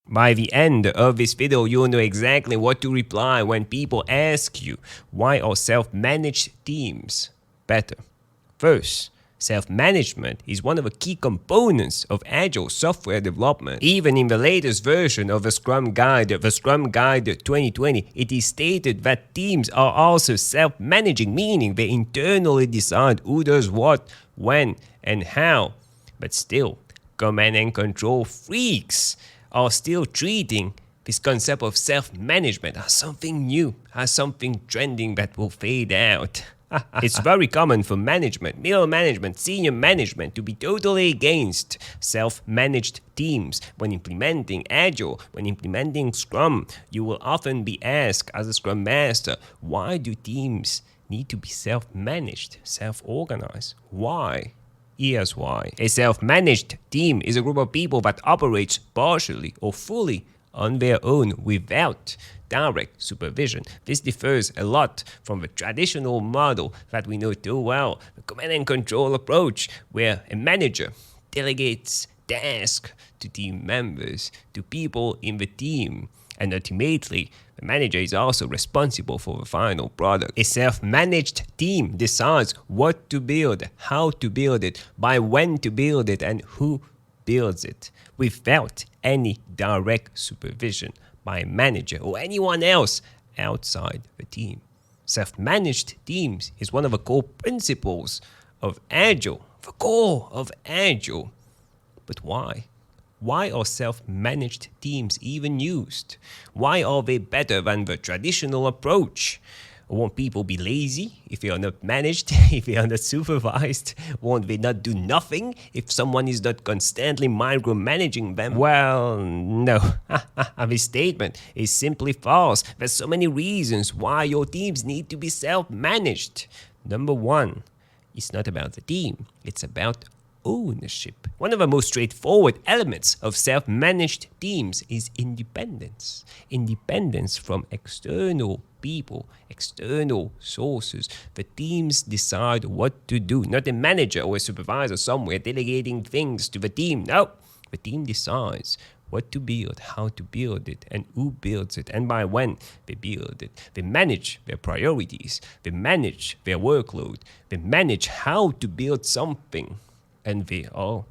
By the end of this video, you'll know exactly what to reply when people ask you why are self-managed teams better. First, self-management is one of the key components of agile software development. Even in the latest version of the Scrum Guide 2020, it is stated that teams are also self-managing, meaning they internally decide who does what, when, and how. But still, command and control freaks are still treating this concept of self-management as something new, as something trending that will fade out. It's very common for management, middle management, senior management to be totally against self-managed teams. When implementing Agile, when implementing Scrum, you will often be asked as a Scrum Master, why do teams need to be self-managed, self-organized? Why? Here's why. A self-managed team is a group of people that operates partially or fully on their own without direct supervision. This differs a lot from the traditional model that we know too well, the command and control approach, where a manager delegates tasks to team members, to people in the team, and ultimately, the manager is also responsible for the final product. A self-managed team decides what to build, how to build it, by when to build it, and who builds it, without any direct supervision by a manager or anyone else outside the team. Self-managed teams is one of the core principles of Agile, the core of Agile. But why? Why are self-managed teams even used? Why are they better than the traditional approach? Won't people be lazy if they are not managed, if they are not supervised? Won't they not do nothing if someone is not constantly micromanaging them? Well, no. This statement is simply false. There's so many reasons why your teams need to be self-managed. Number one, it's not about the team. It's about ownership. One of the most straightforward elements of self-managed teams is independence. Independence from external people, external sources. The teams decide what to do, not a manager or a supervisor somewhere delegating things to the team. No, the team decides what to build, how to build it, and who builds it, and by when they build it. They manage their priorities, they manage their workload, they manage how to build something, and they are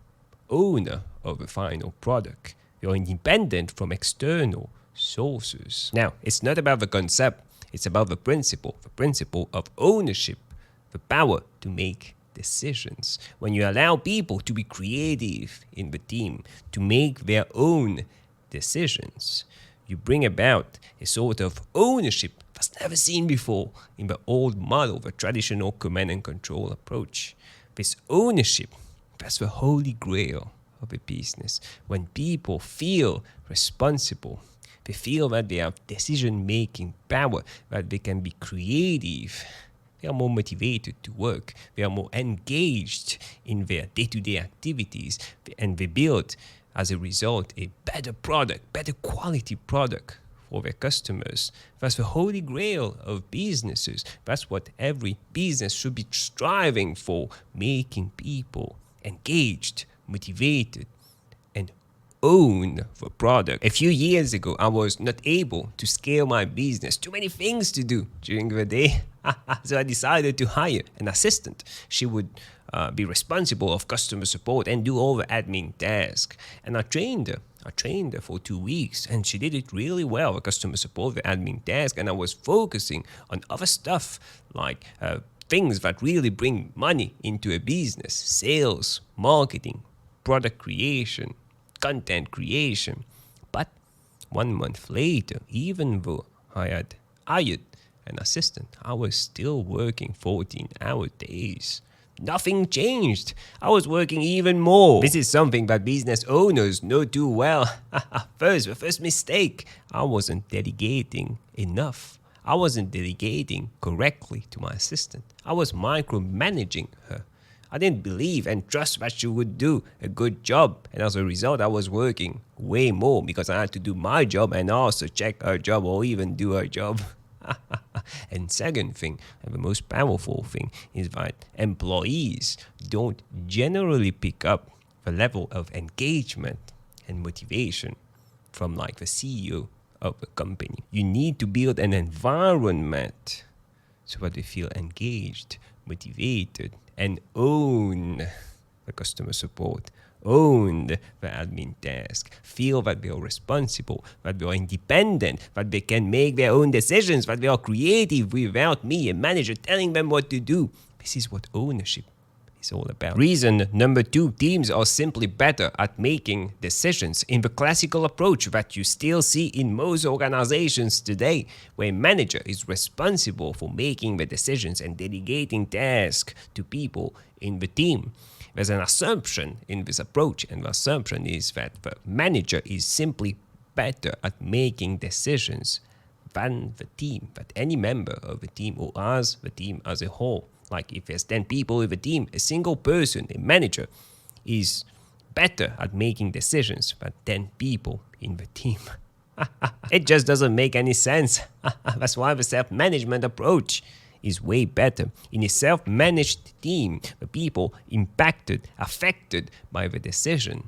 owner of the final product. They are independent from external sources. Now, it's not about the concept, it's about the principle of ownership, the power to make decisions. When you allow people to be creative in the team, to make their own decisions, you bring about a sort of ownership that's never seen before in the old model, the traditional command and control approach. This ownership, that's the holy grail of a business. When people feel responsible, they feel that they have decision-making power, that they can be creative, they are more motivated to work, they are more engaged in their day-to-day activities, and they build, as a result, a better product, better quality product for their customers. That's the holy grail of businesses. That's what every business should be striving for, making people engaged, motivated, and own the product. A few years ago, I was not able to scale my business. Too many things to do during the day. So I decided to hire an assistant. She would be responsible of customer support and do all the admin tasks. And I trained her. I trained her for 2 weeks, and she did it really well, the customer support, the admin task, and I was focusing on other stuff like things that really bring money into a business: sales, marketing, product creation, content creation. But 1 month later, even though I had hired an assistant, I was still working 14-hour days. Nothing changed. I was working even more. This is something that business owners know too well. The first mistake, I wasn't delegating enough. I wasn't delegating correctly to my assistant. I was micromanaging her. I didn't believe and trust that she would do a good job. And as a result, I was working way more because I had to do my job and also check her job or even do her job. And second thing, and the most powerful thing, is that employees don't generally pick up the level of engagement and motivation from like the CEO of a company. You need to build an environment so that they feel engaged, motivated, and own the customer support, own the admin task, feel that they are responsible, that they are independent, that they can make their own decisions, that they are creative without me, a manager, telling them what to do. This is what ownership is all about. Reason number 2, teams are simply better at making decisions in the classical approach that you still see in most organizations today, where a manager is responsible for making the decisions and delegating tasks to people in the team. There's an assumption in this approach, and the assumption is that the manager is simply better at making decisions than the team, that any member of the team or as the team as a whole. Like if there's 10 people in the team, a single person, a manager, is better at making decisions than 10 people in the team. It just doesn't make any sense. That's why the self-management approach is way better. In a self-managed team, the people impacted, affected by the decision,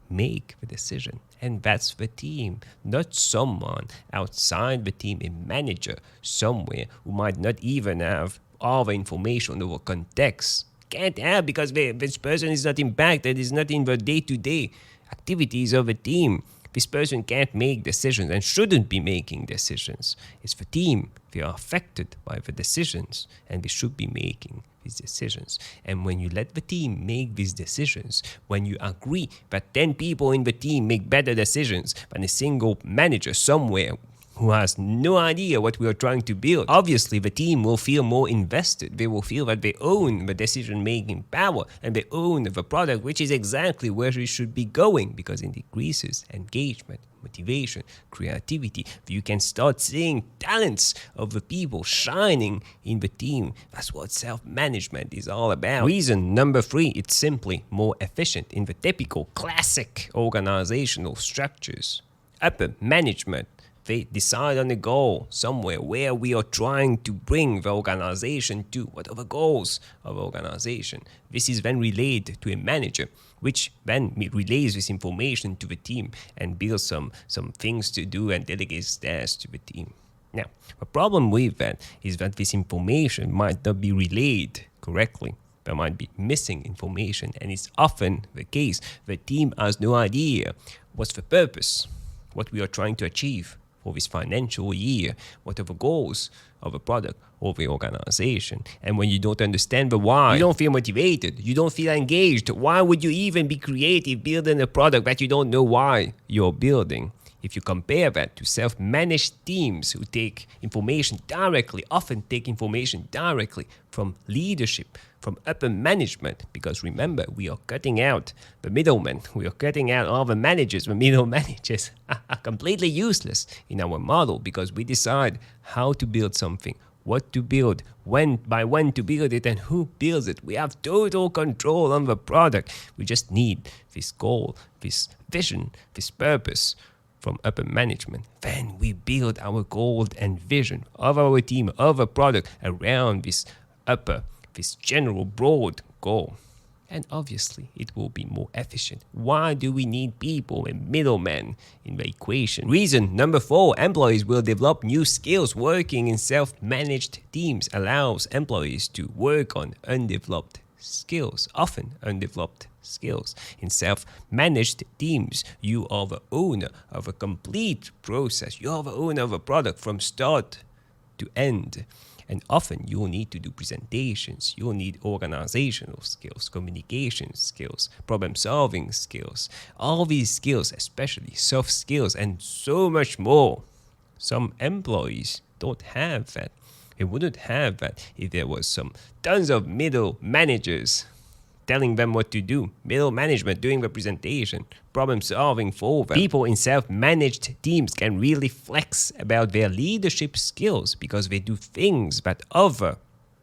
make the decision. And that's the team, not someone outside the team, a manager somewhere who might not even have all the information or context. Can't have, because this person is not impacted, is not in the day-to-day activities of a team. This person can't make decisions and shouldn't be making decisions. It's the team. They are affected by the decisions, and they should be making these decisions. And when you let the team make these decisions, when you agree that 10 people in the team make better decisions than a single manager somewhere who has no idea what we are trying to build, obviously the team will feel more invested. They will feel that they own the decision-making power and they own the product, which is exactly where it should be going, because it increases engagement, motivation, creativity. You can start seeing talents of the people shining in the team. That's what self-management is all about. Reason number 3, it's simply more efficient in the typical classic organizational structures. Upper management, they decide on a goal somewhere where we are trying to bring the organization to. What are the goals of the organization? This is then relayed to a manager, which then relays this information to the team and builds some things to do and delegates tasks to the team. Now, the problem with that is that this information might not be relayed correctly. There might be missing information, and it's often the case. The team has no idea what's the purpose, what we are trying to achieve for this financial year, what are the goals of a product or the organization. And when you don't understand the why, you don't feel motivated, you don't feel engaged. Why would you even be creative building a product that you don't know why you're building? If you compare that to self-managed teams who take information directly, often take information directly from leadership, from upper management, because remember, we are cutting out the middlemen. We are cutting out all the managers. The middle managers are completely useless in our model, because we decide how to build something, what to build, when to build it, and who builds it. We have total control on the product. We just need this goal, this vision, this purpose from upper management. Then we build our goal and vision of our team, of a product around this general broad goal. And obviously it will be more efficient. Why do we need people and middlemen in the equation? Reason number 4, employees will develop new skills. Working in self-managed teams allows employees to work on undeveloped skills, often undeveloped skills. In self-managed teams, you are the owner of a complete process. You are the owner of a product from start to end. And often you'll need to do presentations, you'll need organizational skills, communication skills, problem-solving skills. All these skills, especially soft skills, and so much more. Some employees don't have that. They wouldn't have that if there was some tons of middle managers telling them what to do, middle management doing the presentation, problem solving for them. People in self-managed teams can really flex about their leadership skills because they do things that other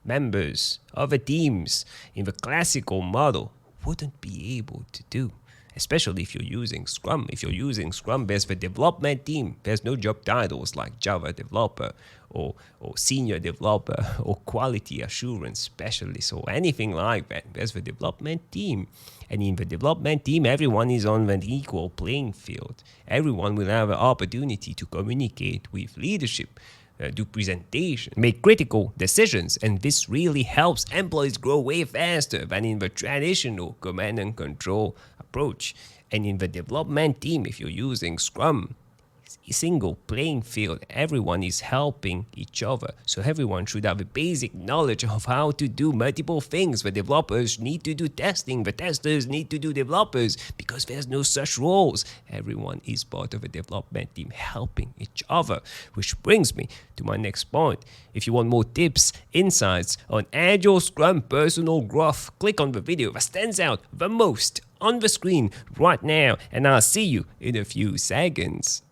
members, other teams in the classical model wouldn't be able to do. especially if you're using Scrum. If you're using Scrum, there's the development team. There's no job titles like Java developer or senior developer or quality assurance specialist or anything like that. There's the development team. And in the development team, everyone is on an equal playing field. Everyone will have an opportunity to communicate with leadership, do presentation, make critical decisions, and this really helps employees grow way faster than in the traditional command and control approach. And in the development team, if you're using Scrum, single playing field, everyone is helping each other, so everyone should have a basic knowledge of how to do multiple things. The developers need to do testing, the testers need to do developers, because there's no such roles. Everyone is part of a development team helping each other, which brings me to my next point. If you want more tips, insights on Agile Scrum personal growth, click on the video that stands out the most on the screen right now, and I'll see you in a few seconds.